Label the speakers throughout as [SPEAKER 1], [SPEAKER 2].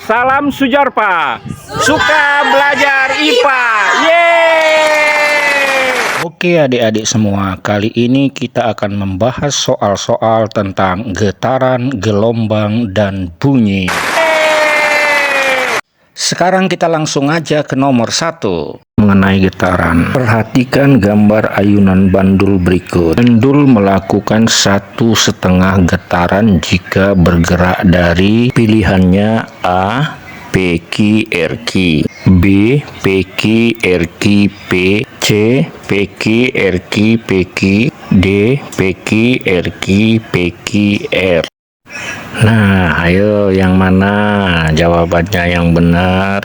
[SPEAKER 1] Salam Sujarpa. Suka belajar IPA. Yeay! Oke adik-adik semua, kali ini kita akan membahas soal-soal tentang getaran, gelombang, dan bunyi. Sekarang kita langsung aja ke nomor 1. Mengenai getaran, perhatikan gambar ayunan bandul berikut. Bandul melakukan 1,5 getaran jika bergerak dari pilihannya A. PQ RQ, B. PQ RQ P, C. PQ RQ PQ, D. PQ RQ PQ R. Nah, ayo yang mana jawabannya yang benar?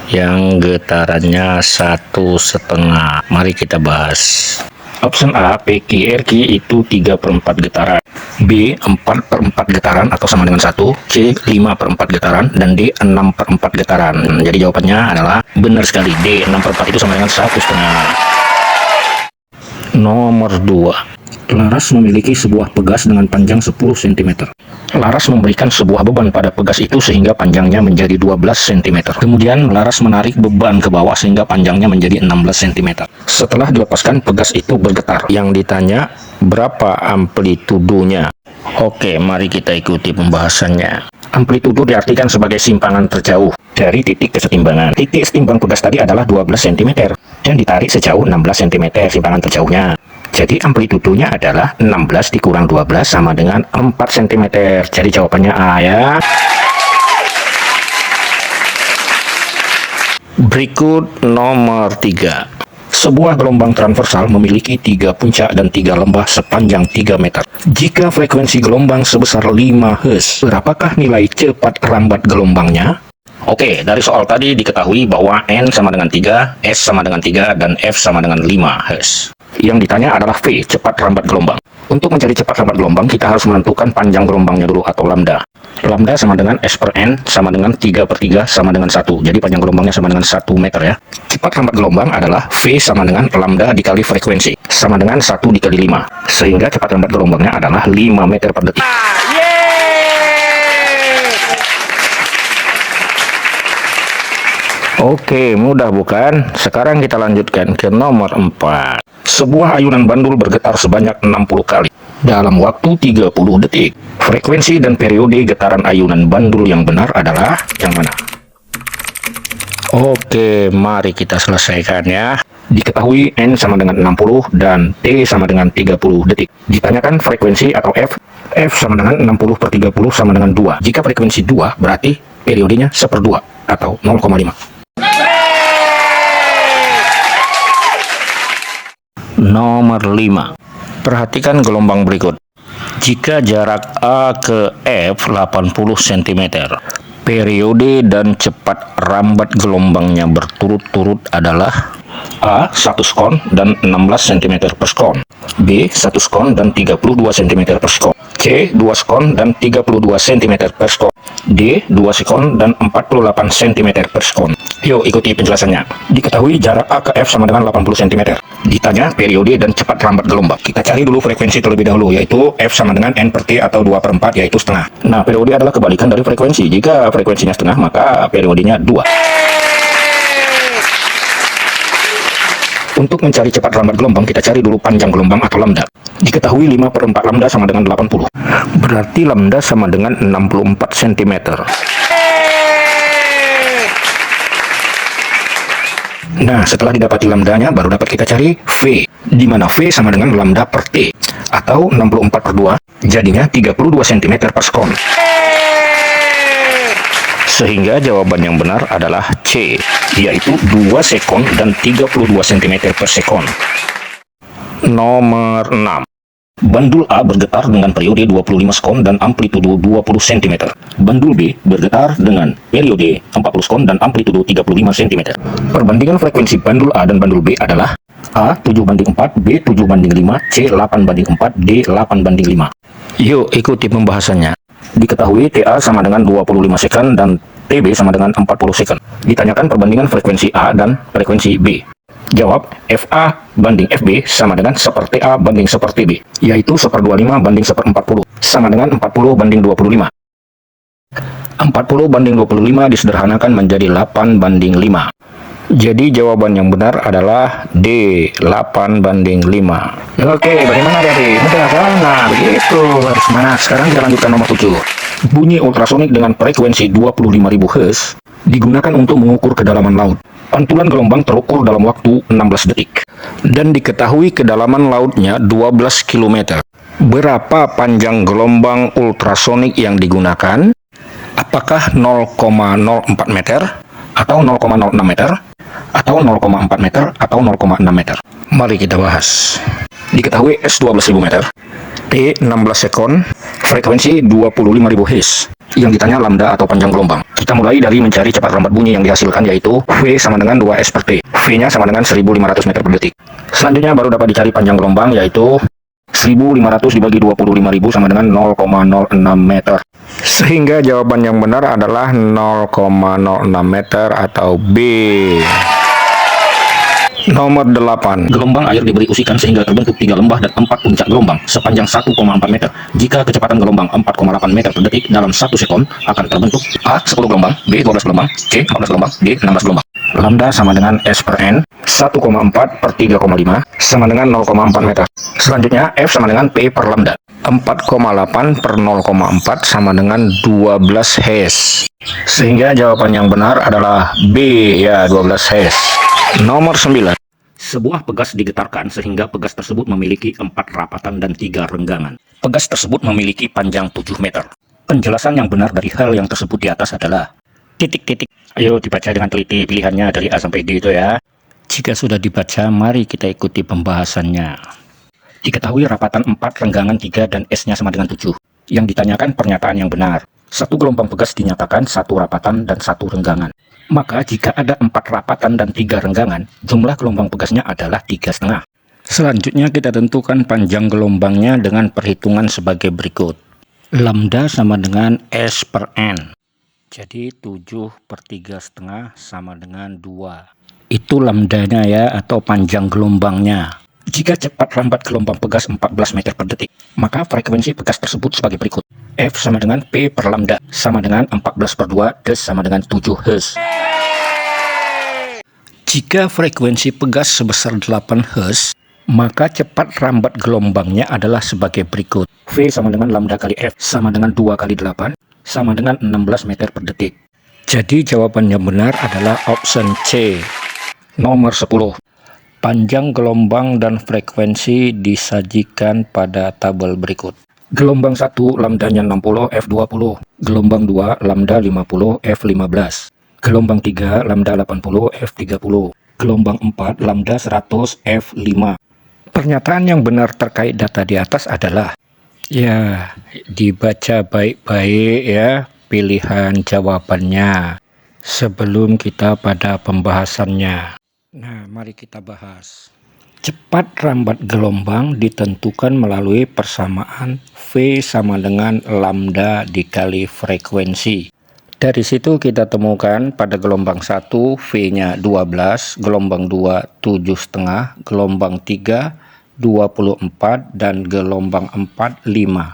[SPEAKER 1] Yang getarannya 1,5. Mari kita bahas. Option A, PQ/RQ itu 3/4 getaran, B 4/4 getaran atau sama dengan 1, C 5/4 getaran, dan D 6/4 getaran. Jadi jawabannya adalah benar sekali, D 6/4 itu sama dengan 1,5. Nomor 2. Laras memiliki sebuah pegas dengan panjang 10 cm. Laras memberikan sebuah beban pada pegas itu sehingga panjangnya menjadi 12 cm. Kemudian Laras menarik beban ke bawah sehingga panjangnya menjadi 16 cm. Setelah dilepaskan, pegas itu bergetar. Yang ditanya, berapa amplitudonya? Oke, mari kita ikuti pembahasannya. Amplitudo diartikan sebagai simpangan terjauh dari titik kesetimbangan. Titik setimbang pegas tadi adalah 12 cm dan ditarik sejauh 16 cm simpangan terjauhnya. Jadi amplitudonya adalah 16 dikurang 12 sama dengan 4 cm. Jadi jawabannya A ya. Berikut nomor 3. Sebuah gelombang transversal memiliki 3 puncak dan 3 lembah sepanjang 3 meter. Jika frekuensi gelombang sebesar 5 Hz, berapakah nilai cepat rambat gelombangnya? Oke, dari soal tadi diketahui bahwa N sama dengan 3, S sama dengan 3, dan F sama dengan 5 Hz. Yang ditanya adalah V, cepat rambat gelombang. Untuk mencari cepat rambat gelombang, kita harus menentukan panjang gelombangnya dulu atau lambda. Lambda sama dengan S per N sama dengan 3/3 sama dengan 1. Jadi panjang gelombangnya sama dengan 1 meter ya. Cepat rambat gelombang adalah V sama dengan lambda dikali frekuensi, sama dengan 1 dikali 5. Sehingga cepat rambat gelombangnya adalah 5 meter per detik. Oke, mudah bukan? Sekarang kita lanjutkan ke nomor 4. Sebuah ayunan bandul bergetar sebanyak 60 kali dalam waktu 30 detik. Frekuensi dan periode getaran ayunan bandul yang benar adalah yang mana? Oke, mari kita selesaikan ya. Diketahui N sama dengan 60 dan T sama dengan 30 detik. Ditanyakan frekuensi atau F. F sama dengan 60 per 30 sama dengan 2. Jika frekuensi 2, berarti periodenya 1/2 atau 0,5. Nomor 5. Perhatikan gelombang berikut. Jika jarak A ke F 80 cm, periode dan cepat rambat gelombangnya berturut-turut adalah A 1 sekon dan 16 cm per sekon, B 1 sekon dan 32 cm per sekon, C 2 sekon dan 32 cm per sekon, D 2 sekon dan 48 cm per sekon. Yuk ikuti penjelasannya. Diketahui jarak A ke F sama dengan 80 cm. Ditanya periode dan cepat rambat gelombang. Kita cari dulu frekuensi terlebih dahulu, yaitu F sama dengan N per T atau 2/4, yaitu setengah. Nah, periode adalah kebalikan dari frekuensi. Jika frekuensinya setengah, maka periodenya 2. Untuk mencari cepat rambat gelombang, kita cari dulu panjang gelombang atau lambda. Diketahui 5/4 lambda sama dengan 80. Berarti lambda sama dengan 64 cm. Nah, setelah didapati lambdanya, baru dapat kita cari V, di mana V sama dengan lambda per T, atau 64/2, jadinya 32 cm per sekon. Sehingga jawaban yang benar adalah C, yaitu 2 sekon dan 32 cm per sekon. Nomor 6. Bandul A bergetar dengan periode 25 sekon dan amplitudo 20 cm. Bandul B bergetar dengan periode 40 sekon dan amplitudo 35 cm. Perbandingan frekuensi bandul A dan bandul B adalah A 7/4, B 7/5, C 8/4, D 8/5. Yuk ikuti pembahasannya. Diketahui TA sama dengan 25 second dan TB sama dengan 40 second. Ditanyakan perbandingan frekuensi A dan frekuensi B. Jawab, FA banding FB sama dengan 1/TA banding 1/TB, yaitu 1/25 banding 1/40, sama dengan 40 banding 25. 40/25 disederhanakan menjadi 8/5. Jadi jawaban yang benar adalah D, 8/5. Oke, bagaimana dari? Mudah kan? Nah, begitu. Harus semangat. Sekarang kita lanjutkan nomor 7. Bunyi ultrasonik dengan frekuensi 25.000 Hz digunakan untuk mengukur kedalaman laut. Pantulan gelombang terukur dalam waktu 16 detik. Dan diketahui kedalaman lautnya 12 km. Berapa panjang gelombang ultrasonik yang digunakan? Apakah 0,04 meter, atau 0,06 meter, atau 0,4 meter, atau 0,6 meter? Mari kita bahas. Diketahui S 12.000 meter, T 16 sekon, frekuensi 25.000 Hz. Yang ditanya lambda atau panjang gelombang. Kita mulai dari mencari cepat lambat bunyi yang dihasilkan, yaitu V sama dengan 2S per T. V-nya sama dengan 1.500 meter per detik. Selanjutnya baru dapat dicari panjang gelombang, yaitu 1.500 dibagi 25.000 sama dengan 0,06 meter. Sehingga jawaban yang benar adalah 0,06 meter atau B. Nomor 8. Gelombang air diberi usikan sehingga terbentuk 3 lembah dan 4 puncak gelombang sepanjang 1,4 meter. Jika kecepatan gelombang 4,8 meter per detik dalam 1 sekon, akan terbentuk A. 10 gelombang, B. 12 gelombang, C. 14 gelombang, D. 16 gelombang. Lambda sama dengan S per N, 1,4 per 3,5 sama dengan 0,4 meter. Selanjutnya F sama dengan P per lambda, 4,8 per 0,4 sama dengan 12 Hz. Sehingga jawaban yang benar adalah B, ya, 12 Hz. Nomor 9. Sebuah pegas digetarkan sehingga pegas tersebut memiliki 4 rapatan dan 3 renggangan. Pegas tersebut memiliki panjang 7 meter. Penjelasan yang benar dari hal yang tersebut di atas adalah titik-titik. Ayo dibaca dengan teliti pilihannya dari A sampai D itu ya. Jika sudah dibaca, mari kita ikuti pembahasannya. Diketahui rapatan 4, renggangan 3, dan S-nya sama dengan 7. Yang ditanyakan pernyataan yang benar. Satu gelombang pegas dinyatakan 1 rapatan dan 1 renggangan. Maka jika ada 4 rapatan dan 3 renggangan, jumlah gelombang pegasnya adalah 3,5. Selanjutnya kita tentukan panjang gelombangnya dengan perhitungan sebagai berikut. Lambda sama dengan S per N. Jadi 7 per 3,5 sama dengan 2. Itu lambdanya ya, atau panjang gelombangnya. Jika cepat lambat gelombang pegas 14 meter per detik, maka frekuensi pegas tersebut sebagai berikut. F sama dengan P per lambda, sama dengan 14 per 2, des sama dengan 7 Hz. Jika frekuensi pegas sebesar 8 Hz, maka cepat lambat gelombangnya adalah sebagai berikut. V sama dengan lambda kali F, sama dengan 2 kali 8, sama dengan 16 meter per detik. Jadi jawaban yang benar adalah option C. Nomor 10. Panjang gelombang dan frekuensi disajikan pada tabel berikut. Gelombang 1 lambdanya 60 F20. Gelombang 2 lambda 50 F15. Gelombang 3 lambda 80 F30. Gelombang 4 lambda 100 F5. Pernyataan yang benar terkait data di atas adalah, ya, dibaca baik-baik ya pilihan jawabannya sebelum kita pada pembahasannya. Nah, mari kita bahas. Cepat lambat gelombang ditentukan melalui persamaan V sama dengan lambda dikali frekuensi. Dari situ kita temukan pada gelombang 1 V-nya 12, gelombang 2 7,5, gelombang 3 24, dan gelombang 4 5.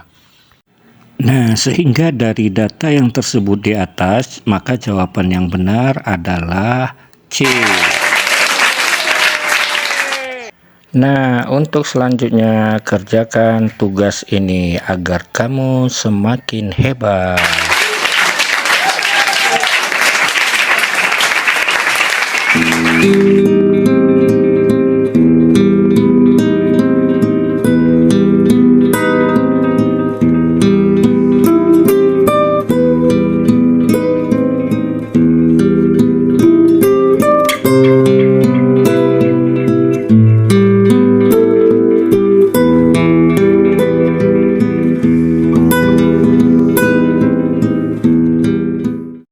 [SPEAKER 1] Nah, sehingga dari data yang tersebut di atas, maka jawaban yang benar adalah C. Nah, untuk selanjutnya kerjakan tugas ini agar kamu semakin hebat.